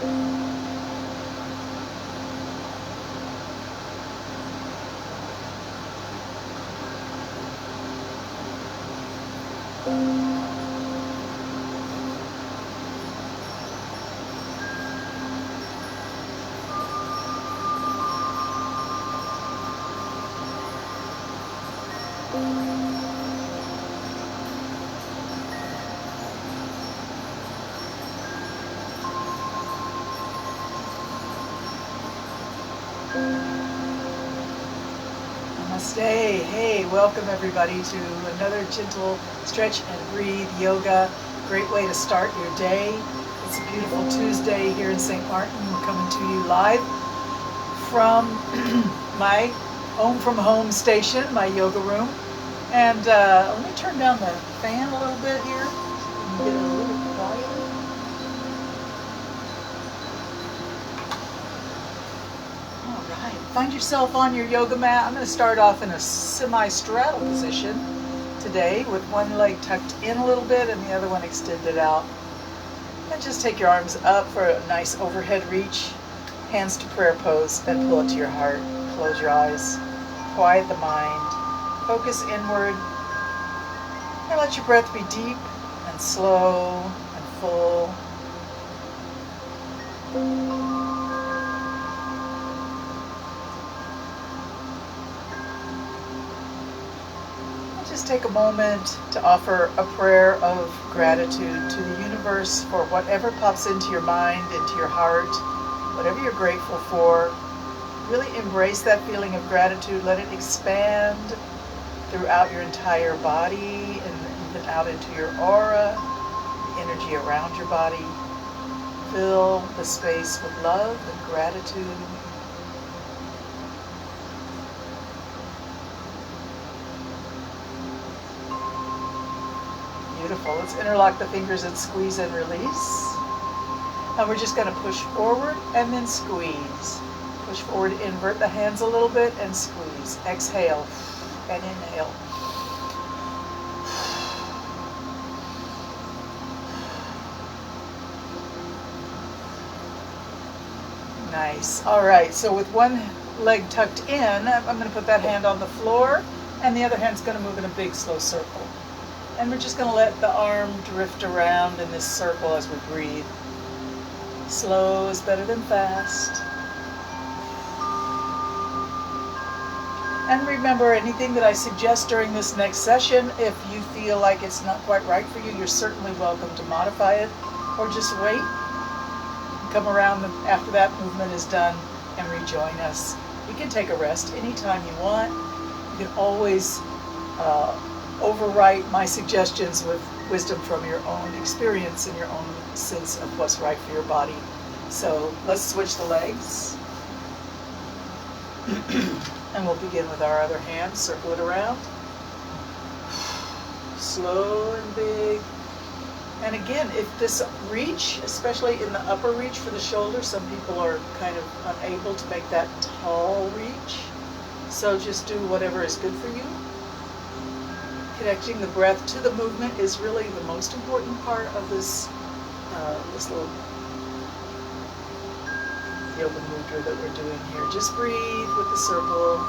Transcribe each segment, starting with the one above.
Namaste. Hey, welcome everybody to another gentle stretch and breathe yoga. Great way to start your day. It's a beautiful Tuesday here in St. Martin. We're coming to you live from my home from home station, my yoga room. And let me turn down the fan a little bit here. Get a little volume. All right. Find yourself on your yoga mat. I'm going to start off in a semi-straddle position today with one leg tucked in a little bit and the other one extended out. And just take your arms up for a nice overhead reach. Hands to prayer pose and pull it to your heart. Close your eyes. Quiet the mind. Focus inward. And let your breath be deep and slow and full. Just take a moment to offer a prayer of gratitude to the universe for whatever pops into your mind, into your heart, whatever you're grateful for. Really embrace that feeling of gratitude. Let it expand throughout your entire body and even out into your aura, the energy around your body. Fill the space with love and gratitude. Beautiful. Let's interlock the fingers and squeeze and release. And we're just going to push forward and then squeeze. Push forward, invert the hands a little bit and squeeze. Exhale and inhale. Nice. All right. So with one leg tucked in, I'm going to put that hand on the floor and the other hand's going to move in a big slow circle. And we're just going to let the arm drift around in this circle as we breathe. Slow is better than fast. And remember, anything that I suggest during this next session, if you feel like it's not quite right for you, you're certainly welcome to modify it or just wait. Come around after that movement is done and rejoin us. You can take a rest anytime you want. You can always overwrite my suggestions with wisdom from your own experience and your own sense of what's right for your body. So let's switch the legs. And we'll begin with our other hand. Circle it around. Slow and big. And again, if this reach, especially in the upper reach for the shoulder, some people are kind of unable to make that tall reach. So just do whatever is good for you. Connecting the breath to the movement is really the most important part of this little yoga mudra that we're doing here. Just breathe with the circle.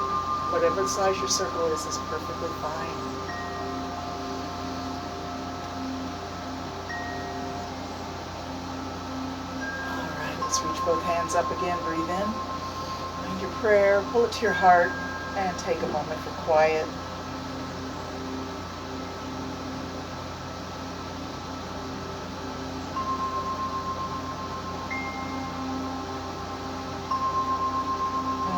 Whatever size your circle is perfectly fine. All right, let's reach both hands up again. Breathe in. Find your prayer. Pull it to your heart and take a moment for quiet.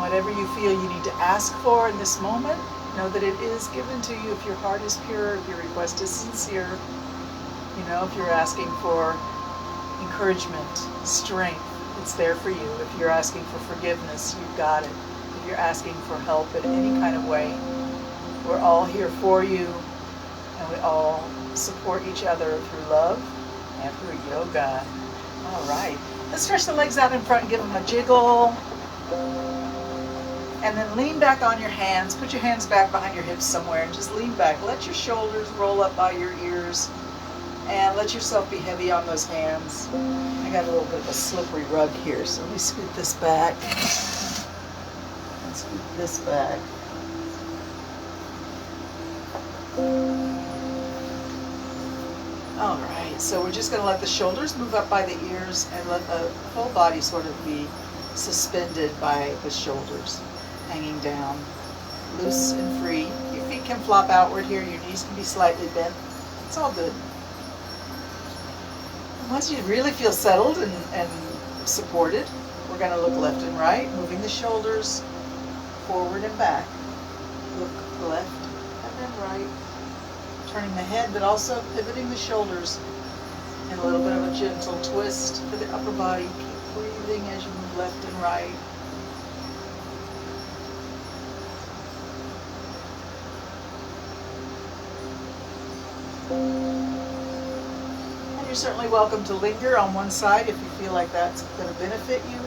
Whatever you feel you need to ask for in this moment, know that it is given to you if your heart is pure, if your request is sincere. You know, if you're asking for encouragement, strength, it's there for you. If you're asking for forgiveness, you've got it. If you're asking for help in any kind of way, we're all here for you, and we all support each other through love and through yoga. All right, let's stretch the legs out in front and give them a jiggle. And then lean back on your hands. Put your hands back behind your hips somewhere and just lean back. Let your shoulders roll up by your ears. And let yourself be heavy on those hands. I got a little bit of a slippery rug here, so let me scoot this back. And scoot this back. All right, so we're just going to let the shoulders move up by the ears and let the whole body sort of be suspended by the shoulders, hanging down, loose and free. Your feet can flop outward here, your knees can be slightly bent. It's all good. And once you really feel settled and supported, we're going to look left and right, moving the shoulders forward and back. Look left and then right. Turning the head, but also pivoting the shoulders, and a little bit of a gentle twist for the upper body. Keep breathing as you move left and right. And you're certainly welcome to linger on one side if you feel like that's going to benefit you.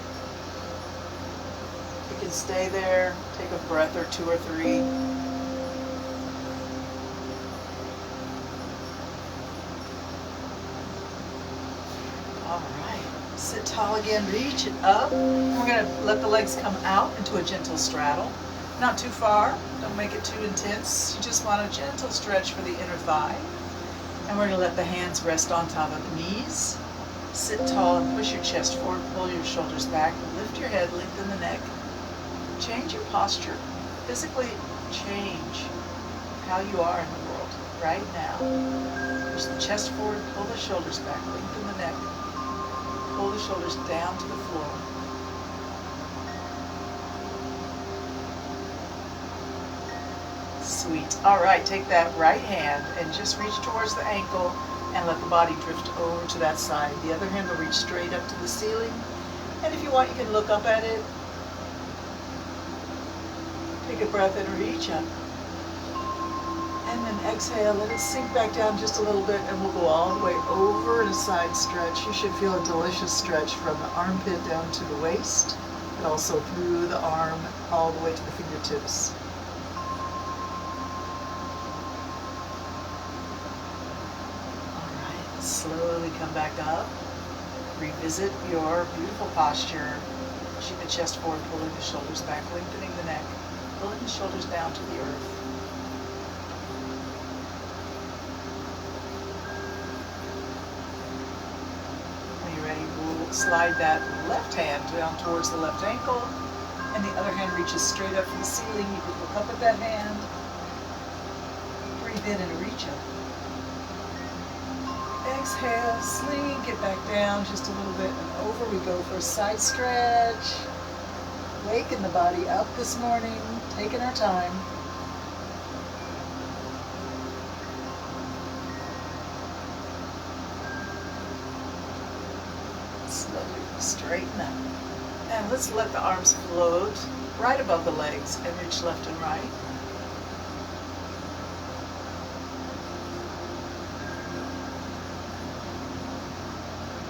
You can stay there, take a breath or two or three. All right, sit tall again, reach it up. We're going to let the legs come out into a gentle straddle. Not too far, don't make it too intense. You just want a gentle stretch for the inner thigh. And we're going to let the hands rest on top of the knees. Sit tall and push your chest forward, pull your shoulders back, lift your head, lengthen the neck. Change your posture. Physically change how you are in the world right now. Push the chest forward, pull the shoulders back, lengthen the neck. Pull the shoulders down to the floor. Sweet. All right, take that right hand and just reach towards the ankle and let the body drift over to that side. The other hand will reach straight up to the ceiling. And if you want, you can look up at it. Take a breath and reach up. And then exhale, let it sink back down just a little bit, and we'll go all the way over in a side stretch. You should feel a delicious stretch from the armpit down to the waist, and also through the arm all the way to the fingertips. All right, slowly come back up. Revisit your beautiful posture. Pushing the chest forward, pulling the shoulders back, lengthening the neck, pulling the shoulders down to the earth. Slide that left hand down towards the left ankle, and the other hand reaches straight up from the ceiling. You can look up at that hand. Breathe in and reach up. Exhale, slink it back down just a little bit, and over we go for a side stretch. Waking the body up this morning, taking our time. Slowly straighten up. And let's let the arms float right above the legs and reach left and right.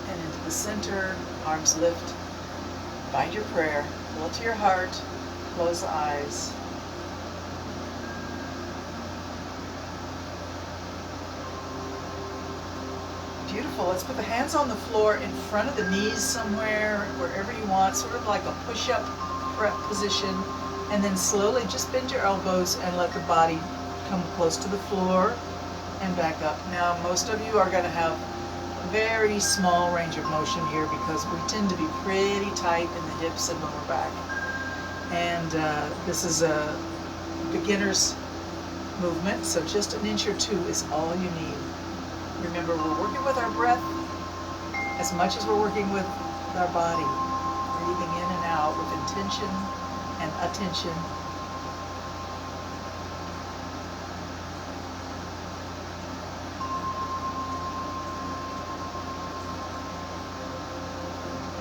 And into the center, arms lift. Find your prayer, pull to your heart, close the eyes. Beautiful. Let's put the hands on the floor in front of the knees somewhere, wherever you want, sort of like a push-up prep position. And then slowly just bend your elbows and let the body come close to the floor and back up. Now, most of you are going to have a very small range of motion here because we tend to be pretty tight in the hips and lower back. And this is a beginner's movement, so just an inch or two is all you need. Remember, we're working with our breath as much as we're working with our body. Breathing in and out with intention and attention.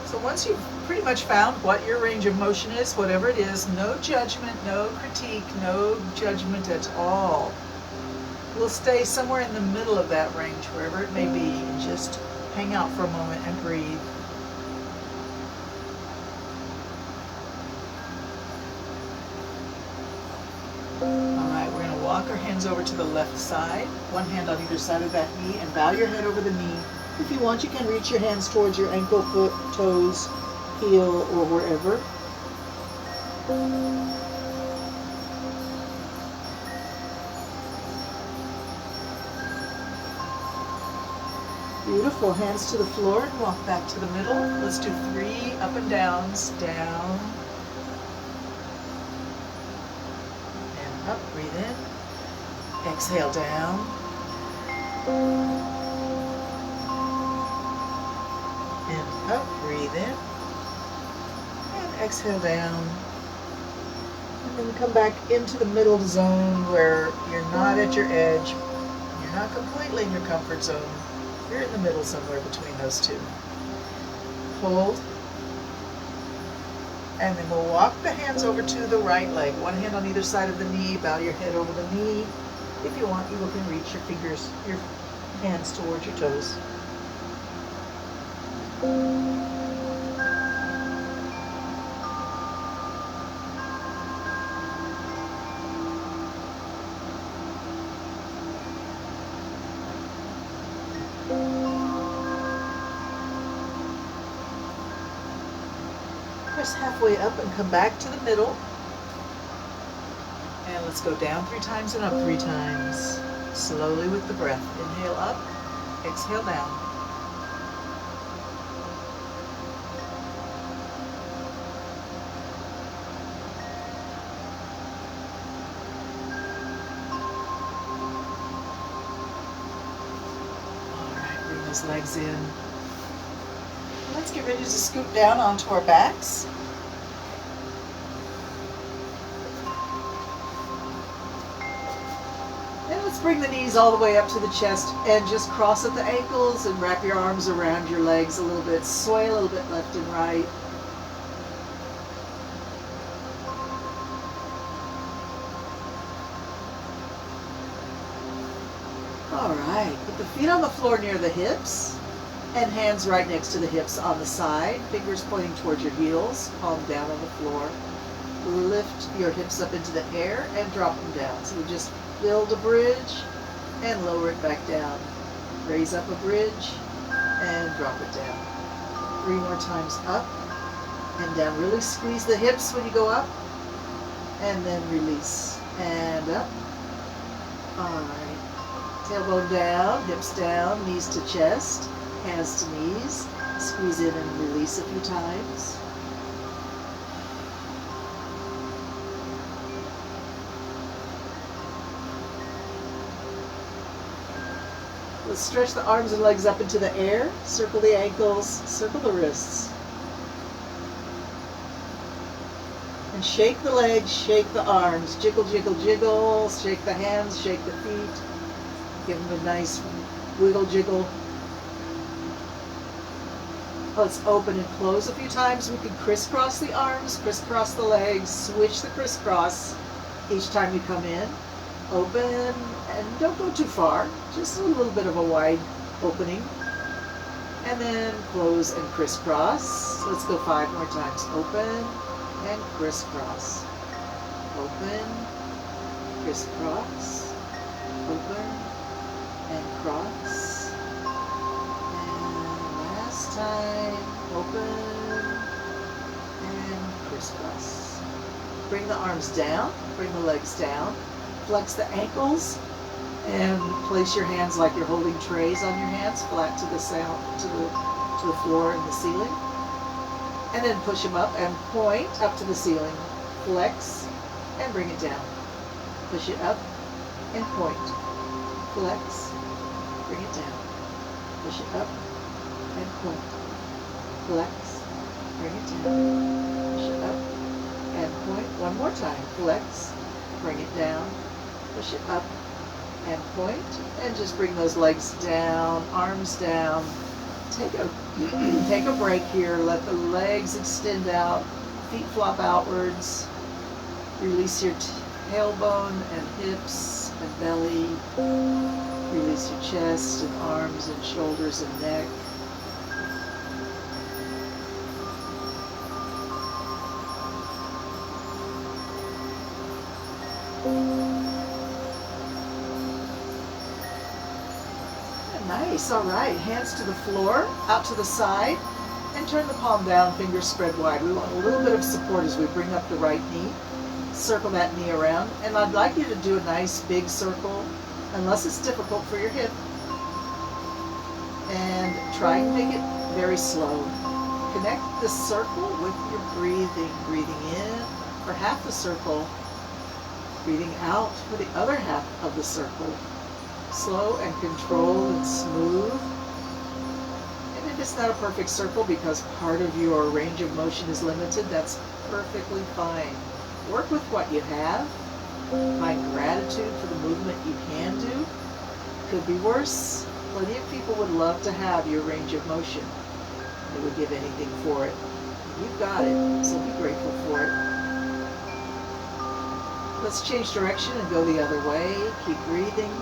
So once you've pretty much found what your range of motion is, whatever it is, no judgment, no critique, no judgment at all. We'll stay somewhere in the middle of that range, wherever it may be, and just hang out for a moment and breathe. All right, we're going to walk our hands hands over to the left side, one hand on either side of that knee, and bow your head over the knee. If you want, you can reach your hands towards your ankle, foot, toes, heel, or wherever. Beautiful. Hands to the floor and walk back to the middle. Let's do 3 up and downs. Down. And up. Breathe in. Exhale down. And up. Breathe in. And exhale down. And then come back into the middle zone where you're not at your edge. You're not completely in your comfort zone. You're in the middle somewhere between those two. Hold. And then we'll walk the hands over to the right leg. One hand on either side of the knee. Bow your head over the knee. If you want, you can reach your fingers, your hands towards your toes. Press halfway up and come back to the middle. And let's go down 3 times and up 3 times. Slowly with the breath. Inhale up, exhale down. All right, bring those legs in. Let's get ready to scoot down onto our backs. And let's bring the knees all the way up to the chest and just cross at the ankles and wrap your arms around your legs a little bit. Sway a little bit left and right. All right, put the feet on the floor near the hips. And hands right next to the hips on the side, fingers pointing towards your heels, palm down on the floor. Lift your hips up into the air and drop them down. So we just build a bridge and lower it back down. Raise up a bridge and drop it down. 3 more times up and down. Really squeeze the hips when you go up and then release. And up. All right. Tailbone down, hips down, knees to chest. Hands to knees, squeeze in and release a few times. Let's stretch the arms and legs up into the air, circle the ankles, circle the wrists. And shake the legs, shake the arms, jiggle, jiggle, jiggle, shake the hands, shake the feet. Give them a nice wiggle, jiggle. Let's open and close a few times. We can crisscross the arms, crisscross the legs, switch the crisscross each time you come in. Open, and don't go too far, just a little bit of a wide opening. And then close and crisscross. Let's go 5 more times. Open and crisscross. Open, crisscross, open and cross. Time, open, and crisscross. Bring the arms down, bring the legs down, flex the ankles, and place your hands like you're holding trays on your hands, flat to the floor and the ceiling. And then push them up and point up to the ceiling. Flex and bring it down. Push it up and point. Flex, bring it down. Push it up and point. Flex, bring it down, push it up, and point. 1 more time. Flex, bring it down, push it up, and point. And just bring those legs down, arms down. Take a break here. Let the legs extend out, feet flop outwards. Release your tailbone and hips and belly. Release your chest and arms and shoulders and neck. Nice, all right. Hands to the floor, out to the side, and turn the palm down, fingers spread wide. We want a little bit of support as we bring up the right knee. Circle that knee around, and I'd like you to do a nice big circle, unless it's difficult for your hip. And try and make it very slow. Connect the circle with your breathing. Breathing in for half the circle, breathing out for the other half of the circle. Slow and controlled and smooth. And if it's not a perfect circle because part of your range of motion is limited, that's perfectly fine. Work with what you have. Find gratitude for the movement you can do. Could be worse. Plenty of people would love to have your range of motion. They would give anything for it. You've got it, so be grateful for it. Let's change direction and go the other way. Keep breathing.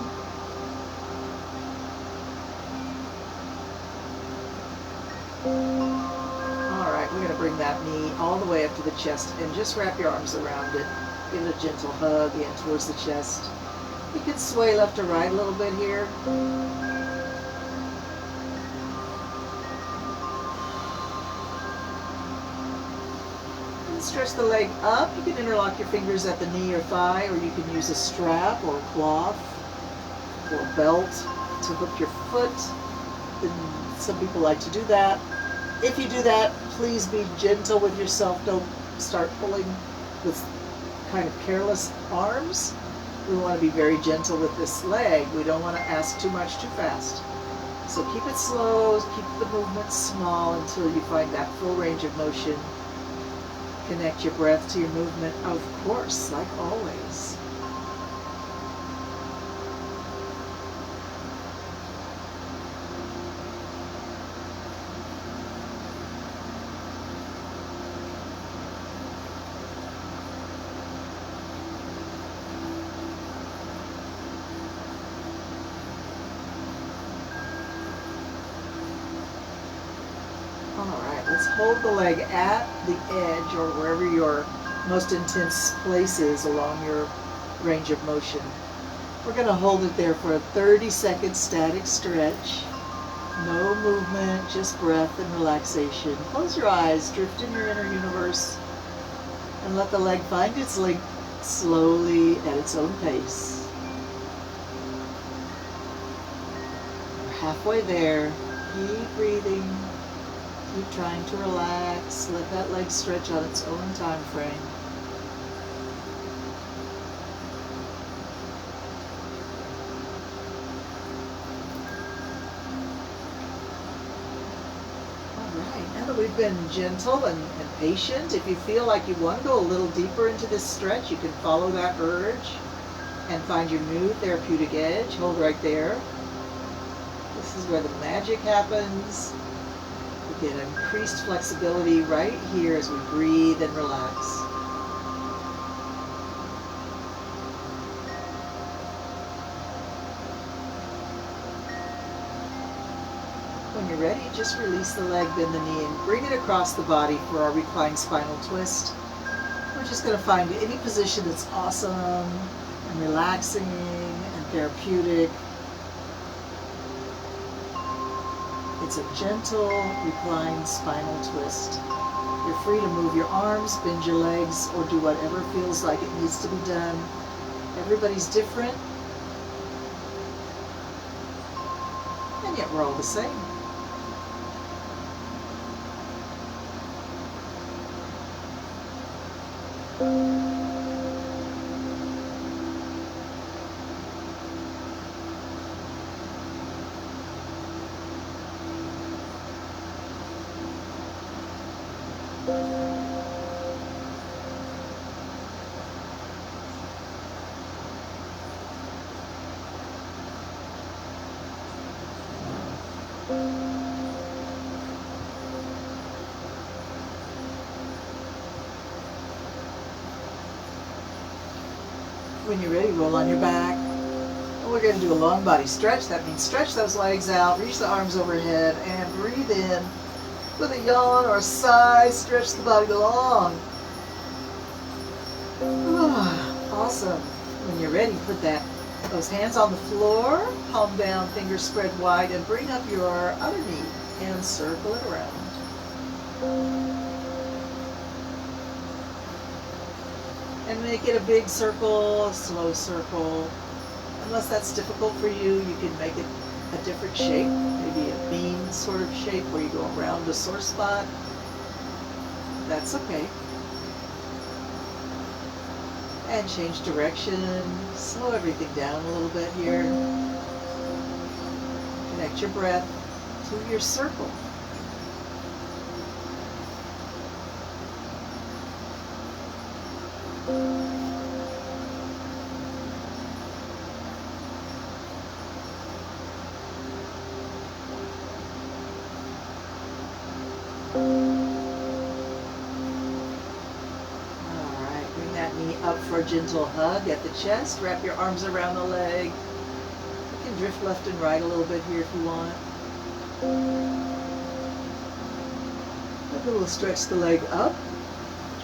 All right, we're going to bring that knee all the way up to the chest and just wrap your arms around it. Give it a gentle hug in towards the chest. You can sway left or right a little bit here. Stretch the leg up. You can interlock your fingers at the knee or thigh, or you can use a strap or a cloth or a belt to hook your foot. And some people like to do that. If you do that, please be gentle with yourself. Don't start pulling with kind of careless arms. We want to be very gentle with this leg. We don't want to ask too much too fast. So keep it slow, keep the movement small until you find that full range of motion. Connect your breath to your movement, of course, like always. Let's hold the leg at the edge or wherever your most intense place is along your range of motion. We're going to hold it there for a 30-second static stretch. No movement, just breath and relaxation. Close your eyes, drift in your inner universe, and let the leg find its length slowly at its own pace. We're halfway there. Keep breathing. Keep trying to relax. Let that leg stretch on its own time frame. All right, now that we've been gentle and patient, if you feel like you want to go a little deeper into this stretch, you can follow that urge and find your new therapeutic edge. Hold right there. This is where the magic happens. Get increased flexibility right here as we breathe and relax. When you're ready, just release the leg, bend the knee, and bring it across the body for our reclined spinal twist. We're just going to find any position that's awesome and relaxing and therapeutic. It's a gentle, reclined spinal twist. You're free to move your arms, bend your legs, or do whatever feels like it needs to be done. Everybody's different, and yet we're all the same. When you're ready, roll on your back. And we're going to do a long body stretch. That means stretch those legs out, reach the arms overhead, and breathe in with a yawn or a sigh. Stretch the body long. Awesome. When you're ready, put that Those hands on the floor, palm down, fingers spread wide, and bring up your other knee and circle it around. And make it a big circle, a slow circle. Unless that's difficult for you, you can make it a different shape, maybe a bean sort of shape where you go around a sore spot. That's okay. And change direction, slow everything down a little bit here. Connect your breath to your circle. Up for a gentle hug at the chest. Wrap your arms around the leg. You can drift left and right a little bit here if you want. Maybe we'll stretch the leg up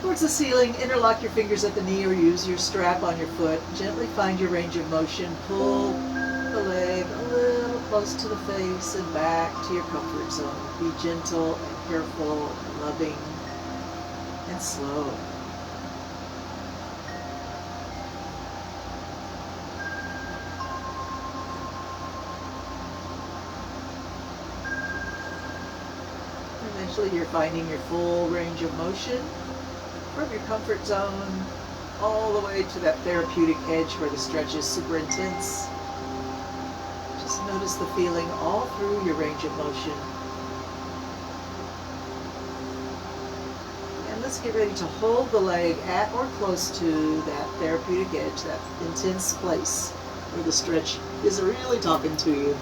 towards the ceiling. Interlock your fingers at the knee or use your strap on your foot. Gently find your range of motion. Pull the leg a little close to the face and back to your comfort zone. Be gentle and careful and loving and slow. Eventually you're finding your full range of motion from your comfort zone all the way to that therapeutic edge where the stretch is super intense. Just notice the feeling all through your range of motion. And let's get ready to hold the leg at or close to that therapeutic edge, that intense place where the stretch is really talking to you.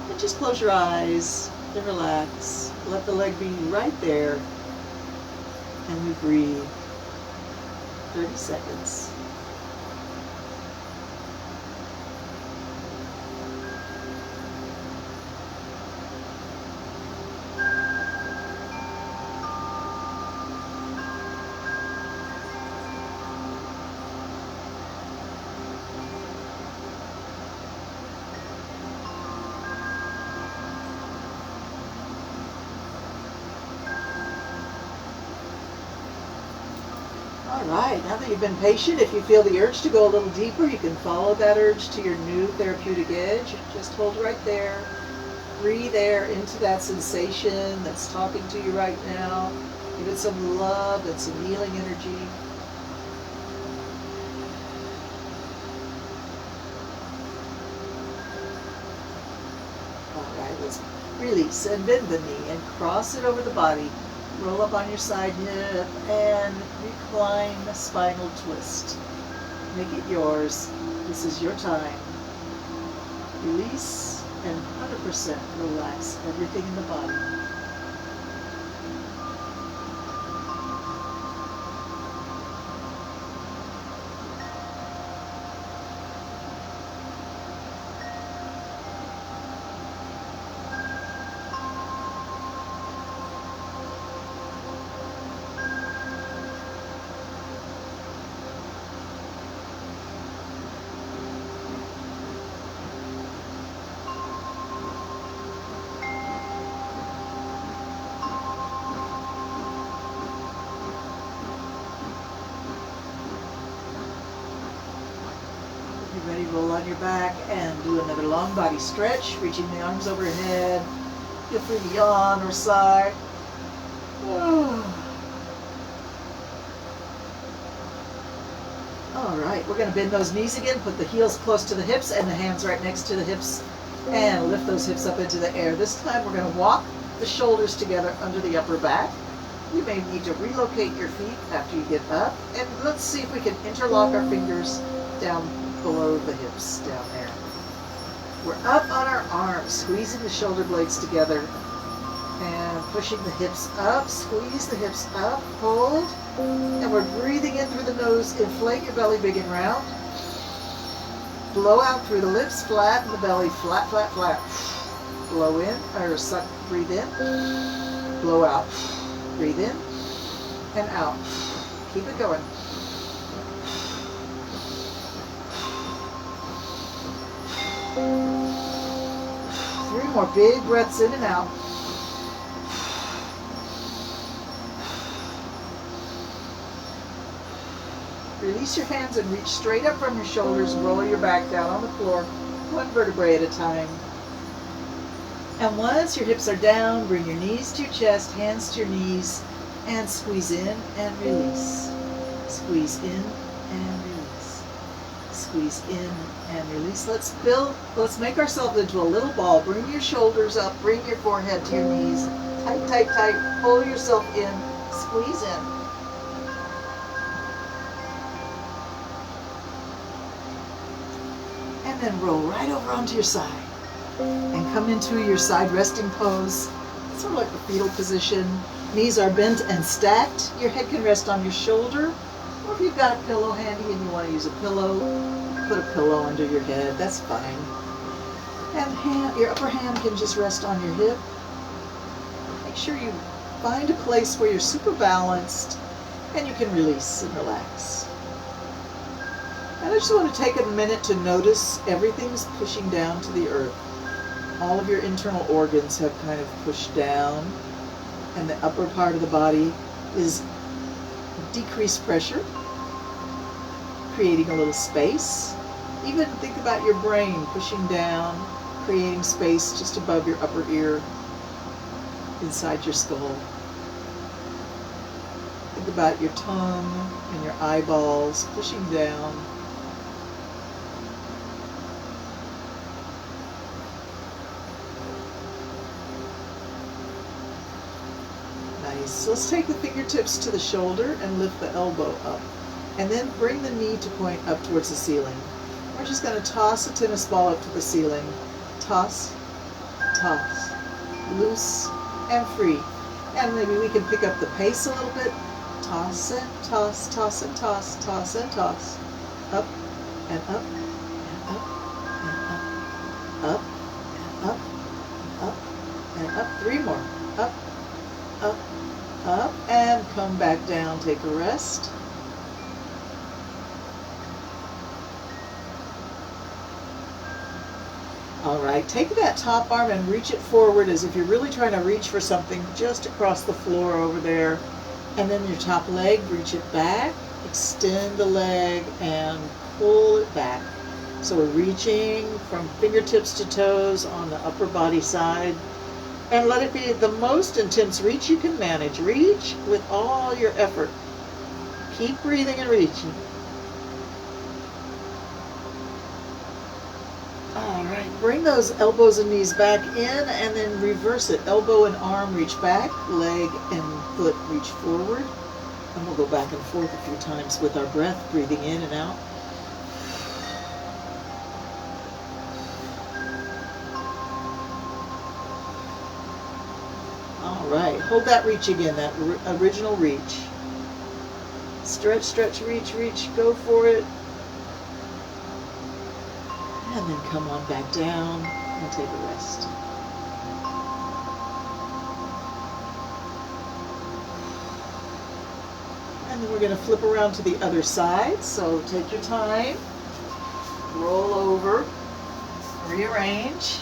And just close your eyes and relax. Let the leg be right there, and we breathe 30 seconds. All right, now that you've been patient, if you feel the urge to go a little deeper, you can follow that urge to your new therapeutic edge. Just hold right there. Breathe air into that sensation that's talking to you right now. Give it some love and some healing energy. All right, let's release and bend the knee and cross it over the body. Roll up on your side hip and recline the spinal twist. Make it yours. This is your time. Release and 100% relax everything in the body. Ready, roll on your back and do another long body stretch, reaching the arms overhead. Feel free to yawn or sigh. All right, we're going to bend those knees again, put the heels close to the hips and the hands right next to the hips, and lift those hips up into the air. This time we're going to walk the shoulders together under the upper back. You may need to relocate your feet after you get up, and let's see if we can interlock our fingers down below the hips down there. We're up on our arms, squeezing the shoulder blades together and pushing the hips up. Squeeze the hips up, hold, and we're breathing in through the nose. Inflate your belly big and round. Blow out through the lips, flatten the belly, flat, flat, flat. Blow in, or suck, breathe in, blow out. Breathe in and out. Keep it going. 3 more big breaths in and out. Release your hands and reach straight up from your shoulders. Roll your back down on the floor, 1 vertebrae at a time. And once your hips are down, bring your knees to your chest, hands to your knees, and squeeze in and release. Squeeze in and release. Squeeze in and release. Let's make ourselves into a little ball. Bring your shoulders up, bring your forehead to your knees. Tight, tight, tight. Pull yourself in, squeeze in. And then roll right over onto your side. And come into your side resting pose, sort of like the fetal position. Knees are bent and stacked. Your head can rest on your shoulder, or if you've got a pillow handy and you want to use a pillow, put a pillow under your head, that's fine. And your upper hand can just rest on your hip. Make sure you find a place where you're super balanced and you can release and relax. And I just want to take a minute to notice everything's pushing down to the earth. All of your internal organs have kind of pushed down, and the upper part of the body is decreased pressure, creating a little space. Even think about your brain pushing down, creating space just above your upper ear, inside your skull. Think about your tongue and your eyeballs pushing down. So let's take the fingertips to the shoulder and lift the elbow up. And then bring the knee to point up towards the ceiling. We're just going to toss a tennis ball up to the ceiling. Toss, toss, loose and free. And maybe we can pick up the pace a little bit. Toss and toss, toss and toss, toss and toss. Up and up and up and up. Up and up, up and up. 3 more. Up, up, up, and come back down. Take a rest. All right, take that top arm and reach it forward as if you're really trying to reach for something just across the floor over there. And then your top leg, reach it back, extend the leg and pull it back. So we're reaching from fingertips to toes on the upper body side. And let it be the most intense reach you can manage. Reach with all your effort. Keep breathing and reaching. All right, bring those elbows and knees back in and then reverse it. Elbow and arm reach back, leg and foot reach forward. And we'll go back and forth a few times with our breath, breathing in and out. All right, hold that reach again, that original reach. Stretch, stretch, reach, reach, go for it. And then come on back down and take a rest. And then we're going to flip around to the other side, so take your time, roll over, rearrange.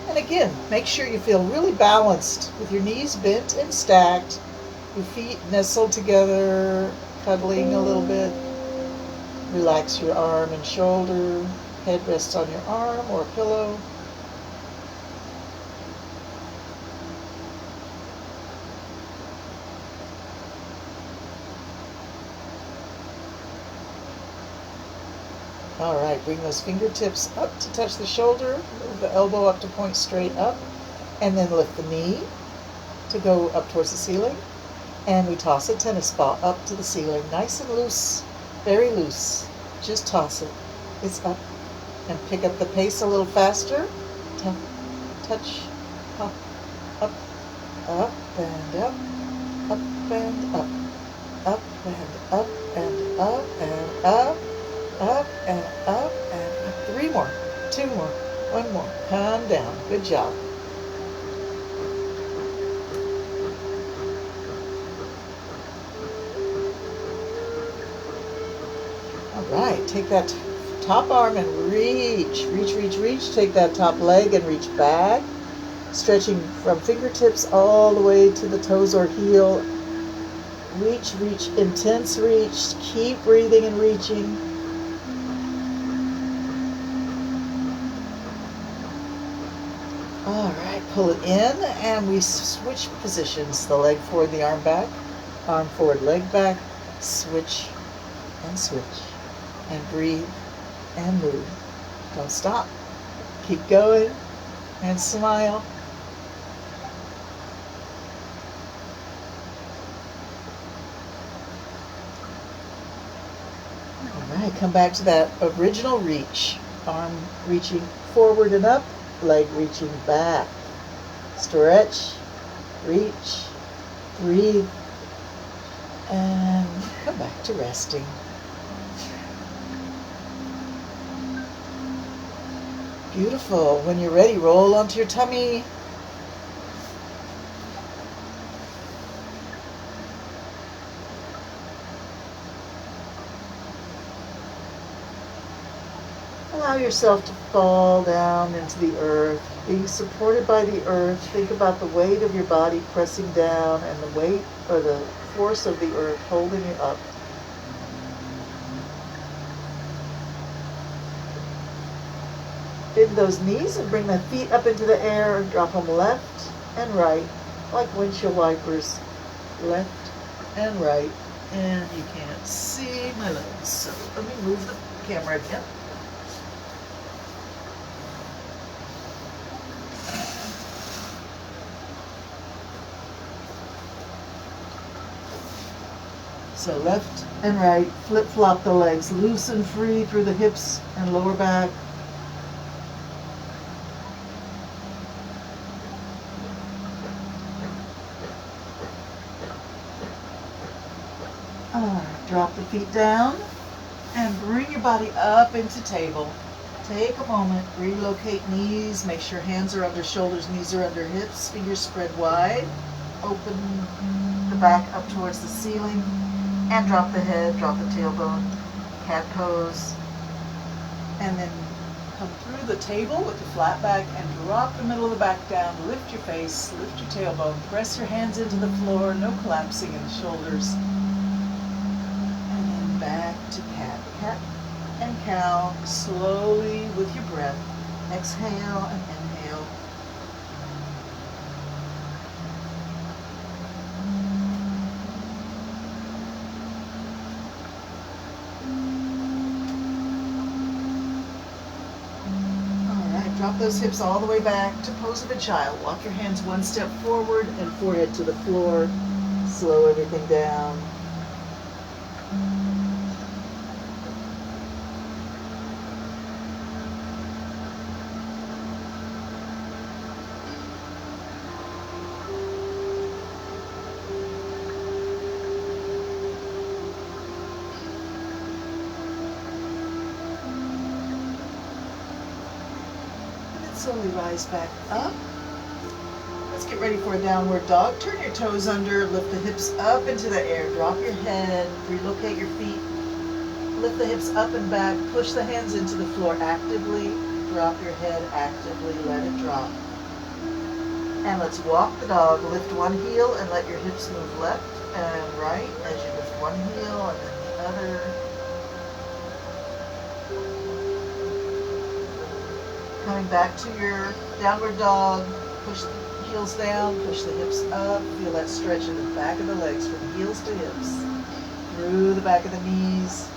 And again, make sure you feel really balanced with your knees bent and stacked, your feet nestled together, cuddling a little bit. Relax your arm and shoulder, head rests on your arm or a pillow. All right, bring those fingertips up to touch the shoulder, move the elbow up to point straight up, and then lift the knee to go up towards the ceiling. And we toss a tennis ball up to the ceiling, nice and loose, very loose. Just toss it. It's up. And pick up the pace a little faster. Tap, touch, up, up, up and up, up and up, up and up and up and up. Up and up and up. 3 more, 2 more, 1 more. Calm down. Good job. All right, take that top arm and reach, reach, reach, reach. Take that top leg and reach back, stretching from fingertips all the way to the toes or heel. Reach, reach, intense reach. Keep breathing and reaching. All right, pull it in and we switch positions. The leg forward, the arm back. Arm forward, leg back. Switch and switch. And breathe and move. Don't stop. Keep going and smile. All right, come back to that original reach. Arm reaching forward and up, leg reaching back. Stretch, reach, breathe, and come back to resting. Beautiful. When you're ready, roll onto your tummy. Allow yourself to fall down into the earth, being supported by the earth. Think about the weight of your body pressing down and the weight or the force of the earth holding you up. Bend those knees and bring the feet up into the air and drop them left and right, like windshield wipers. Left and right. And you can't see my legs, so let me move the camera again. So left and right, flip-flop the legs, loose and free through the hips and lower back. Drop the feet down and bring your body up into table. Take a moment, relocate knees, make sure hands are under shoulders, knees are under hips, fingers spread wide. Open the back up towards the ceiling and drop the head, drop the tailbone, cat pose. And then come through the table with the flat back and drop the middle of the back down, lift your face, lift your tailbone, press your hands into the floor, no collapsing in the shoulders. Back to cat, cat and cow, slowly with your breath. Exhale and inhale. All right, drop those hips all the way back to pose of a child. Walk your hands one step forward and forehead to the floor. Slow everything down. Slowly rise back up. Let's get ready for a downward dog. Turn your toes under, lift the hips up into the air. Drop your head, relocate your feet. Lift the hips up and back. Push the hands into the floor actively. Drop your head actively, let it drop. And let's walk the dog. Lift one heel and let your hips move left and right as you lift one heel and then the other. Coming back to your downward dog, push the heels down, push the hips up, feel that stretch in the back of the legs from heels to hips, through the back of the knees.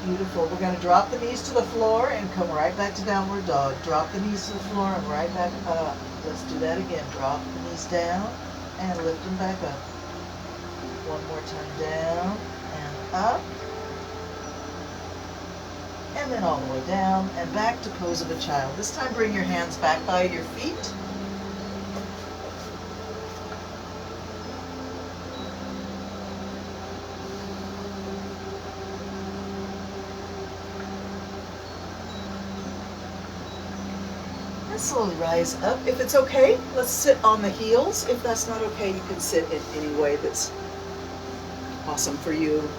Beautiful. We're going to drop the knees to the floor and come right back to downward dog. Drop the knees to the floor and right back up. Let's do that again. Drop the knees down and lift them back up. One more time, down and up. And then all the way down and back to pose of a child. This time bring your hands back by your feet. And slowly rise up. If it's okay, let's sit on the heels. If that's not okay, you can sit in any way that's awesome for you.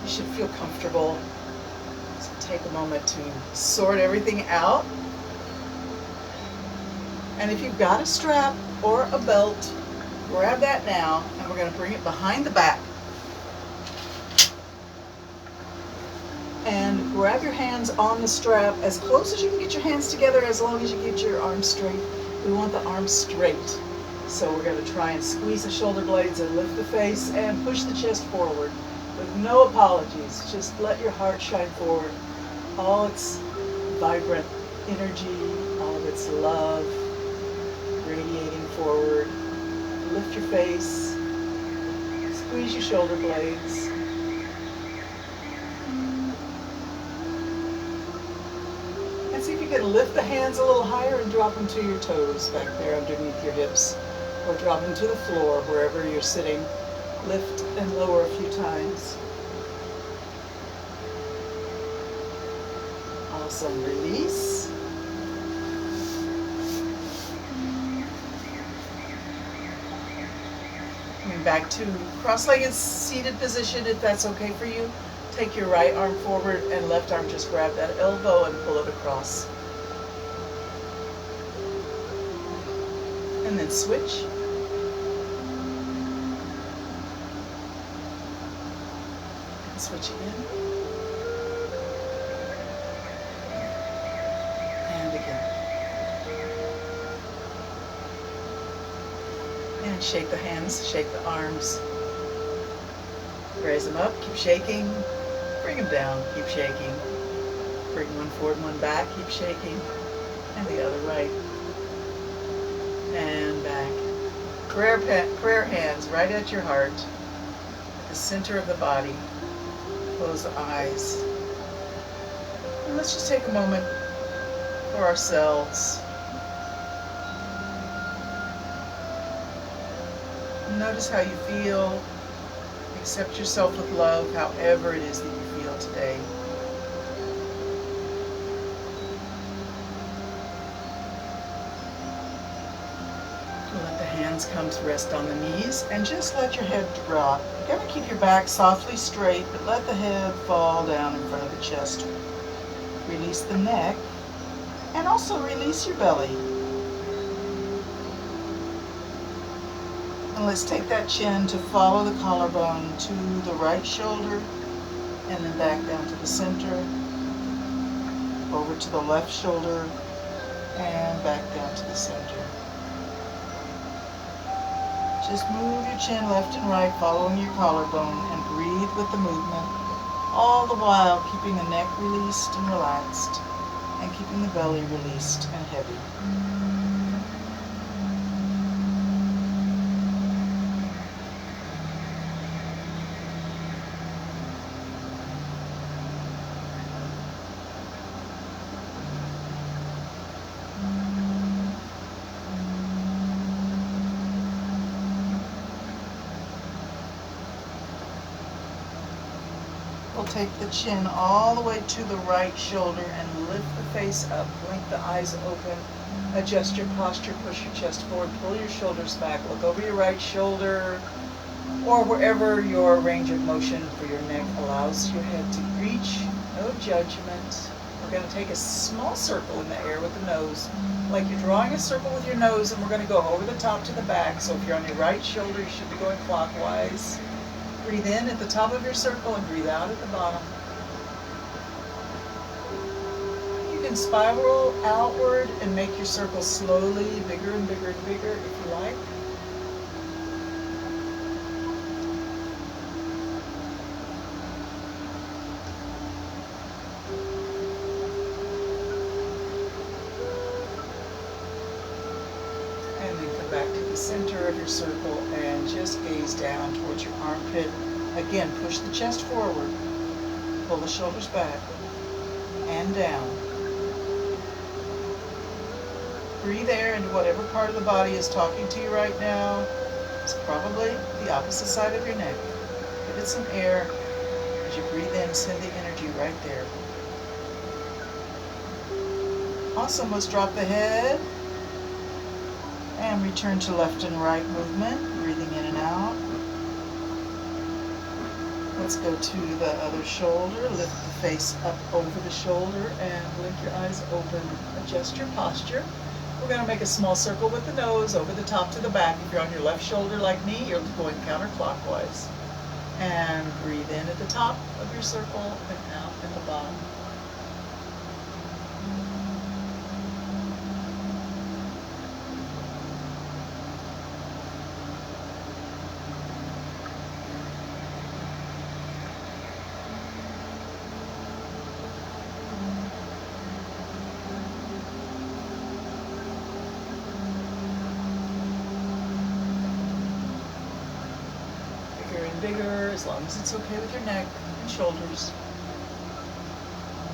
You should feel comfortable. So take a moment to sort everything out. And if you've got a strap or a belt, grab that now, and we're going to bring it behind the back. And grab your hands on the strap as close as you can get your hands together, as long as you get your arms straight. We want the arms straight. So we're going to try and squeeze the shoulder blades and lift the face and push the chest forward with no apologies. Just let your heart shine forward. All its vibrant energy, all of its love radiating forward. Lift your face. Squeeze your shoulder blades. And see if you can lift the hands a little higher and drop them to your toes back there underneath your hips. Or drop them to the floor wherever you're sitting. Lift and lower a few times. Awesome. Release. Coming back to cross-legged seated position, if that's okay for you. Take your right arm forward and left arm just grab that elbow and pull it across. And then switch. And switch again. And again. And shake the hands, shake the arms. Raise them up, keep shaking. Bring them down, keep shaking. Bring one forward, one back, keep shaking. And the other right. And back. Prayer hands right at your heart, at the center of the body. Close the eyes. And let's just take a moment for ourselves. Notice how you feel. Accept yourself with love, however it is that you feel today. Let the hands come to rest on the knees and just let your head drop. You're going to keep your back softly straight, but let the head fall down in front of the chest. Release the neck and also release your belly. And let's take that chin to follow the collarbone to the right shoulder and then back down to the center, over to the left shoulder and back down to the center. Just move your chin left and right, following your collarbone, and breathe with the movement, all the while keeping the neck released and relaxed and keeping the belly released and heavy. We'll take the chin all the way to the right shoulder and lift the face up. Blink the eyes open. Adjust your posture. Push your chest forward. Pull your shoulders back. Look over your right shoulder or wherever your range of motion for your neck allows your head to reach. No judgment. We're going to take a small circle in the air with the nose, like you're drawing a circle with your nose, and we're going to go over the top to the back. So if you're on your right shoulder, you should be going clockwise. Breathe in at the top of your circle and breathe out at the bottom. You can spiral outward and make your circle slowly bigger and bigger and bigger if you like. And then come back to the center of your circle and just gaze down towards your armpit. Again, push the chest forward. Pull the shoulders back and down. Breathe air into whatever part of the body is talking to you right now. It's probably the opposite side of your neck. Give it some air. As you breathe in, send the energy right there. Awesome. Let's drop the head and return to left and right movement, breathing in and out. let's go to the other shoulder. Lift the face up over the shoulder and blink your eyes open. Adjust your posture. We're going to make a small circle with the nose over the top to the back. If you're on your left shoulder like me, you're going counterclockwise. And breathe in at the top of your circle and out at the bottom. Bigger, as long as it's okay with your neck and shoulders.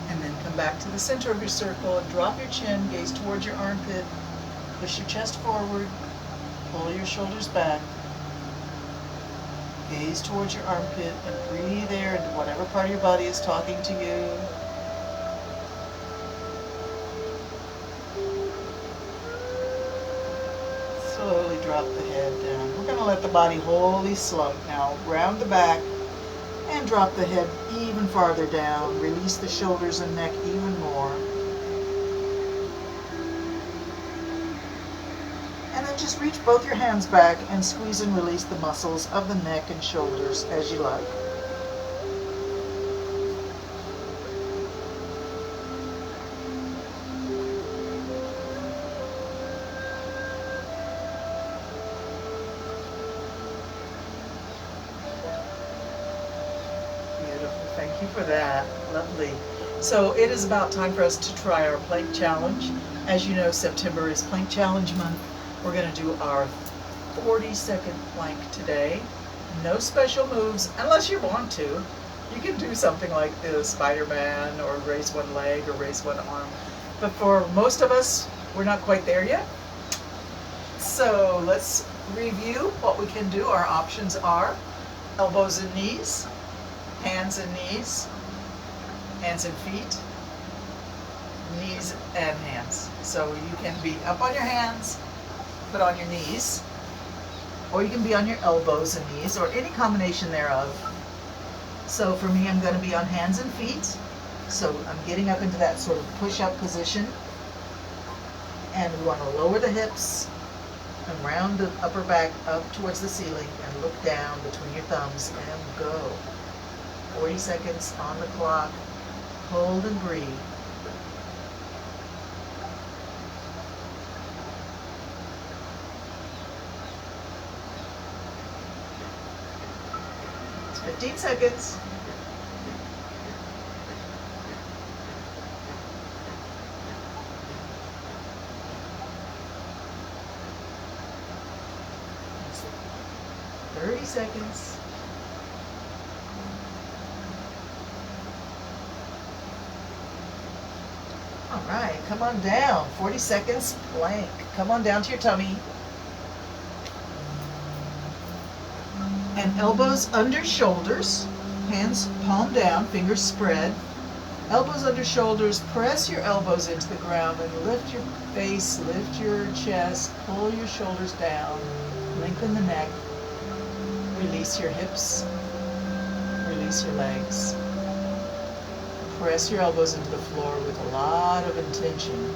And then come back to the center of your circle and drop your chin, gaze towards your armpit, push your chest forward, pull your shoulders back, gaze towards your armpit, and breathe air into whatever part of your body is talking to you. Slowly drop the head down. We're going to let the body wholly slump now. Round the back and drop the head even farther down. Release the shoulders and neck even more. And then just reach both your hands back and squeeze and release the muscles of the neck and shoulders as you like. Thank you for that. Lovely. So it is about time for us to try our plank challenge. As you know, September is plank challenge month. We're going to do our 40-second plank today. No special moves unless you want to. You can do something like the Spider-Man or raise one leg or raise one arm. But for most of us, we're not quite there yet. So let's review what we can do. Our options are elbows and knees, hands and knees, hands and feet, knees and hands. So you can be up on your hands, but on your knees, or you can be on your elbows and knees, or any combination thereof. So for me, I'm going to be on hands and feet. So I'm getting up into that sort of push-up position. And we want to lower the hips and round the upper back up towards the ceiling and look down between your thumbs and go. 40 seconds on the clock. Hold and breathe. It's 15 seconds. It's 30 seconds. All right, come on down. 40 seconds, plank. Come on down to your tummy. And elbows under shoulders. Hands palm down, fingers spread. Elbows under shoulders. Press your elbows into the ground and lift your face, lift your chest, pull your shoulders down. Lengthen the neck. Release your hips. Release your legs. Press your elbows into the floor with a lot of intention.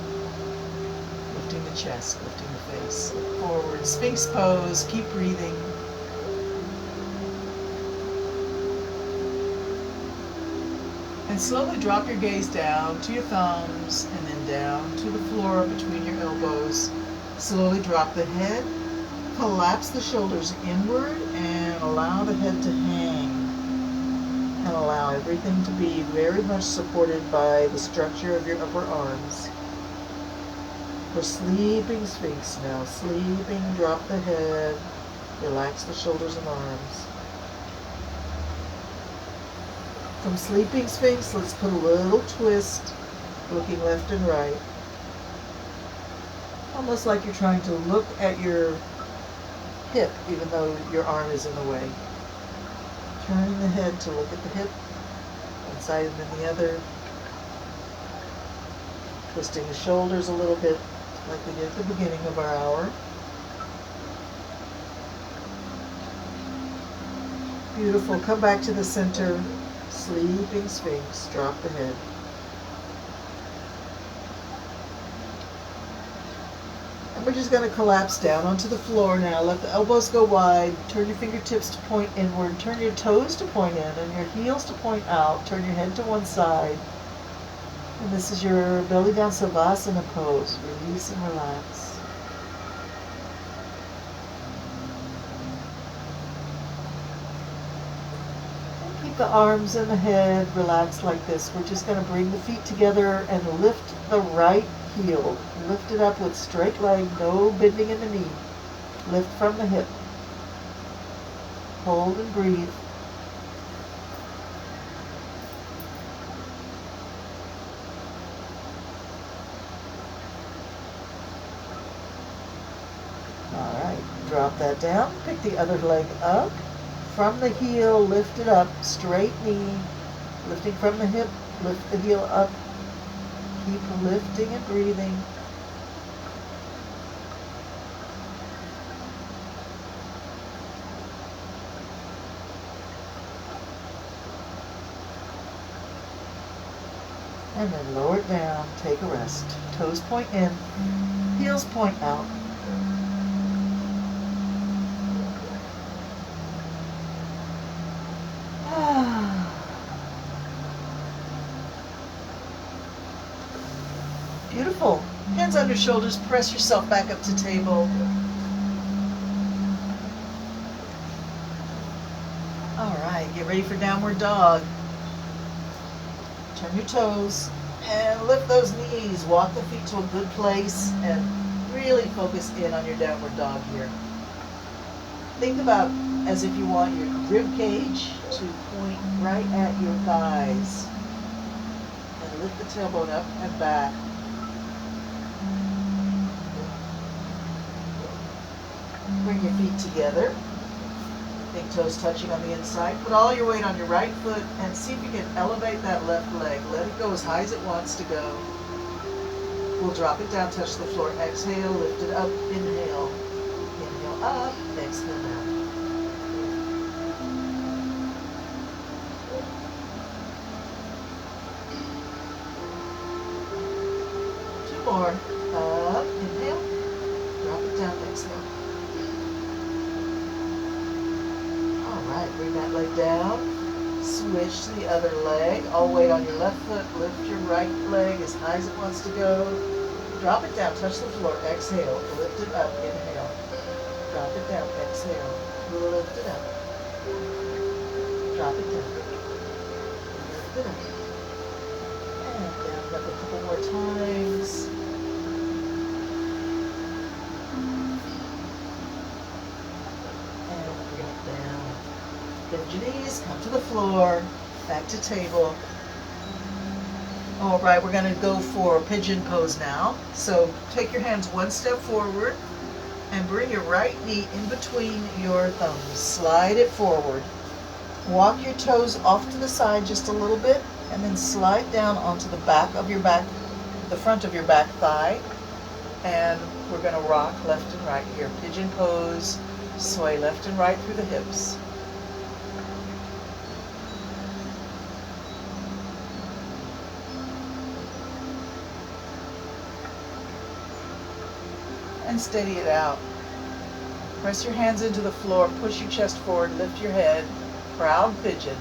Lifting the chest, lifting the face. Look forward, Sphinx pose, keep breathing. And slowly drop your gaze down to your thumbs and then down to the floor between your elbows. Slowly drop the head, collapse the shoulders inward and allow the head to hang. And allow everything to be very much supported by the structure of your upper arms. For sleeping Sphinx now. Sleeping, drop the head, relax the shoulders and arms. From sleeping Sphinx, let's put a little twist, looking left and right. Almost like you're trying to look at your hip, even though your arm is in the way. Turning the head to look at the hip, one side and then the other. Twisting the shoulders a little bit, like we did at the beginning of our hour. Beautiful. Come back to the center. Sleeping Sphinx. Drop the head. And we're just going to collapse down onto the floor now. Let the elbows go wide. Turn your fingertips to point inward. Turn your toes to point in and your heels to point out. Turn your head to one side. And this is your belly down Savasana pose. Release and relax. Keep the arms and the head relaxed like this. We're just going to bring the feet together and lift the right heel. Lift it up with straight leg, no bending in the knee. Lift from the hip. Hold and breathe. All right, drop that down. Pick the other leg up. From the heel, lift it up. Straight knee. Lifting from the hip, lift the heel up. Keep lifting and breathing. And then lower it down. Take a rest. Toes point in. Heels point out. Beautiful. Hands under shoulders, press yourself back up to table. All right, get ready for downward dog. Turn your toes and lift those knees. Walk the feet to a good place and really focus in on your downward dog here. Think about as if you want your rib cage to point right at your thighs. And lift the tailbone up and back. Bring your feet together. Big toes touching on the inside. Put all your weight on your right foot and see if you can elevate that left leg. Let it go as high as it wants to go. We'll drop it down, touch the floor. Exhale, lift it up. Inhale. Inhale up. Exhale down. Two more. Up. Inhale. Drop it down. Exhale. Bring that leg down. Switch to the other leg. All weight on your left foot. Lift your right leg as high as it wants to go. Drop it down. Touch the floor. Exhale. Lift it up. Inhale. Drop it down. Exhale. Lift it up. Drop it down. Lift it up. And down. Up a couple more times. Bend your knees, come to the floor, back to table. All right, we're going to go for pigeon pose now. So take your hands one step forward and bring your right knee in between your thumbs. Slide it forward. Walk your toes off to the side just a little bit and then slide down onto the back of your back, the front of your back thigh. And we're going to rock left and right here. Pigeon pose, sway left and right through the hips. And steady it out. Press your hands into the floor, push your chest forward, lift your head, proud pigeon.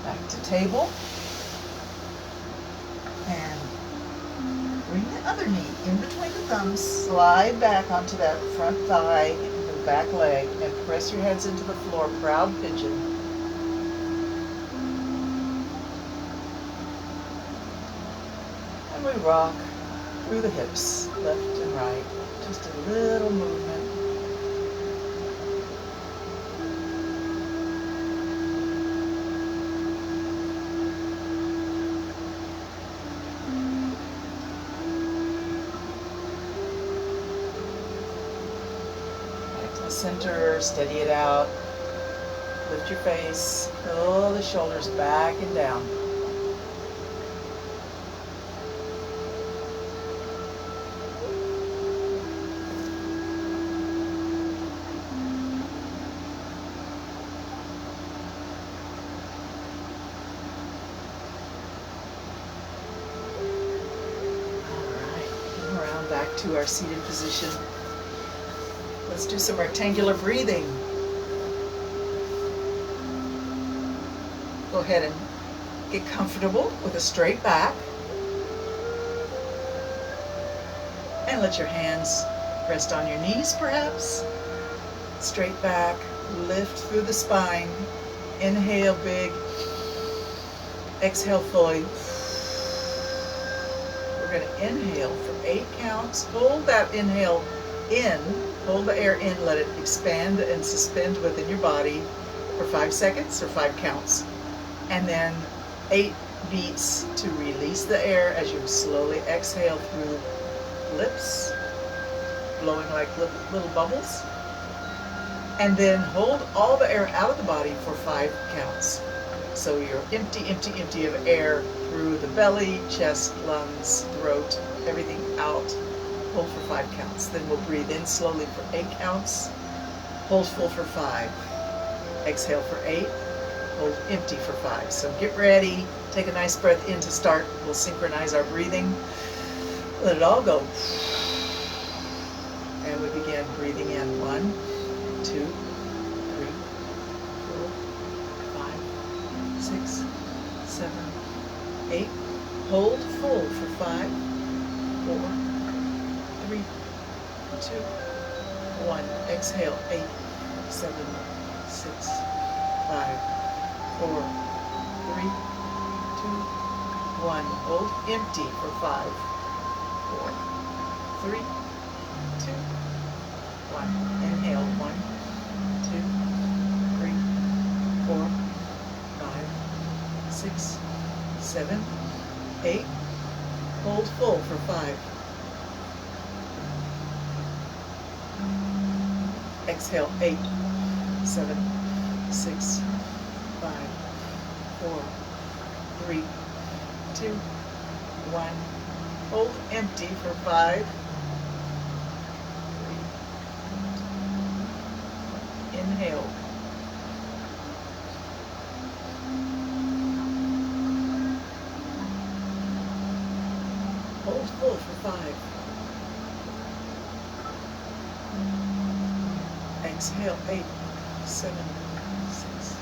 Back to table. And bring the other knee in between the thumbs, slide back onto that front thigh, the back leg, and press your hands into the floor, proud pigeon. And we rock through the hips, left and right. Just a little movement. Back to the center, steady it out. Lift your face, pull the shoulders back and down. back to our seated position. Let's do some rectangular breathing. Go ahead and get comfortable with a straight back. And let your hands rest on your knees, perhaps. Straight back, lift through the spine. Inhale big. Exhale fully. We're going to inhale for 8 counts. Hold that inhale in. Hold the air in. Let it expand and suspend within your body for 5 seconds or 5 counts. And then 8 beats to release the air as you slowly exhale through lips, blowing like little bubbles. And then hold all the air out of the body for 5 counts. So you're empty, empty, empty of air through the belly, chest, lungs, throat, everything out. Hold for 5 counts. Then we'll breathe in slowly for 8 counts. Hold full for 5. Exhale for 8. Hold empty for 5. So get ready. Take a nice breath in to start. We'll synchronize our breathing. Let it all go. And we begin breathing in 1, 2, 3, 4, 5, 6, 7, 8. Hold full for 5, 4, 3, 2, 1. Exhale 8, 7, 6, 5, 4, 3, 2, 1. Hold empty for 5, 4, 3, 2, 1. Inhale 1, 2, 3, 4, 5, 6, 7, 8. Hold full for 5. Exhale 8, 7, 6, 5, 4, 3, 2, 1. Hold empty for 5. 3, 2, inhale. Hold full for 5. Exhale 8, 7, 6.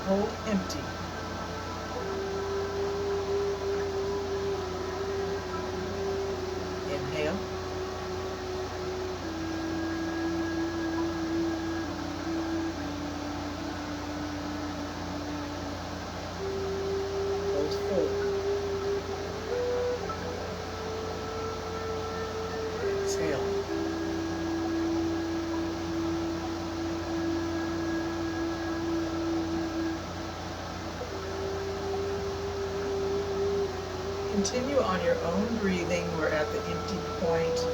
Hold empty. Inhale. Hold full. Exhale. Continue on your own breathing. We're at the empty point.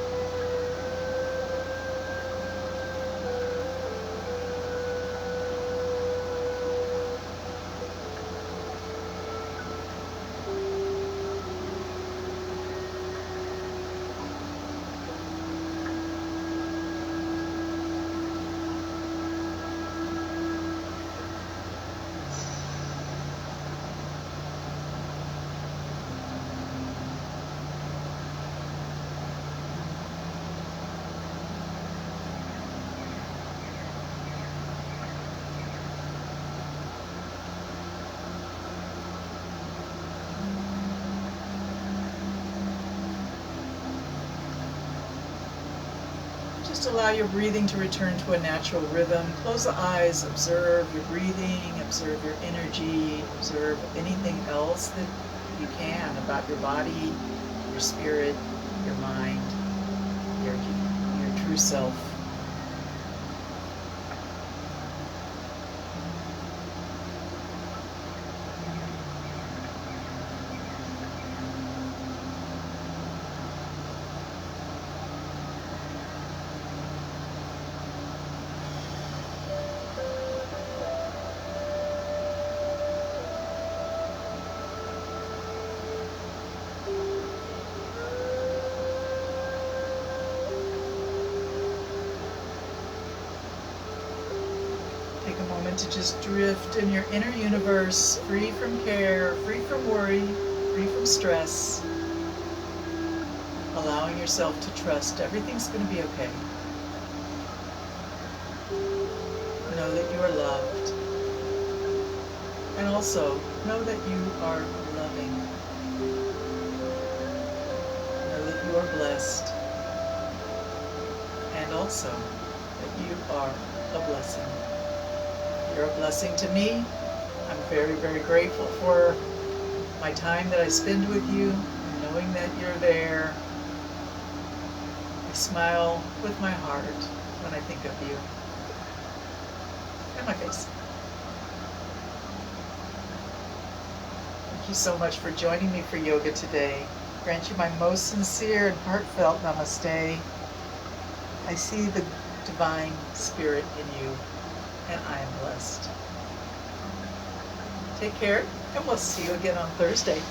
Just allow your breathing to return to a natural rhythm. Close the eyes, observe your breathing, observe your energy, observe anything else that you can about your body, your spirit, your mind, your true self. to just drift in your inner universe, free from care, free from worry, free from stress, allowing yourself to trust everything's going to be okay. Know that you are loved, and also know that you are loving. Know that you are blessed, and also that you are a blessing. You're a blessing to me. I'm very, very grateful for my time that I spend with you, and knowing that you're there. I smile with my heart when I think of you. And my face. Thank you so much for joining me for yoga today. Grant you my most sincere and heartfelt namaste. I see the divine spirit in you, and I am blessed. Take care, and we'll see you again on Thursday.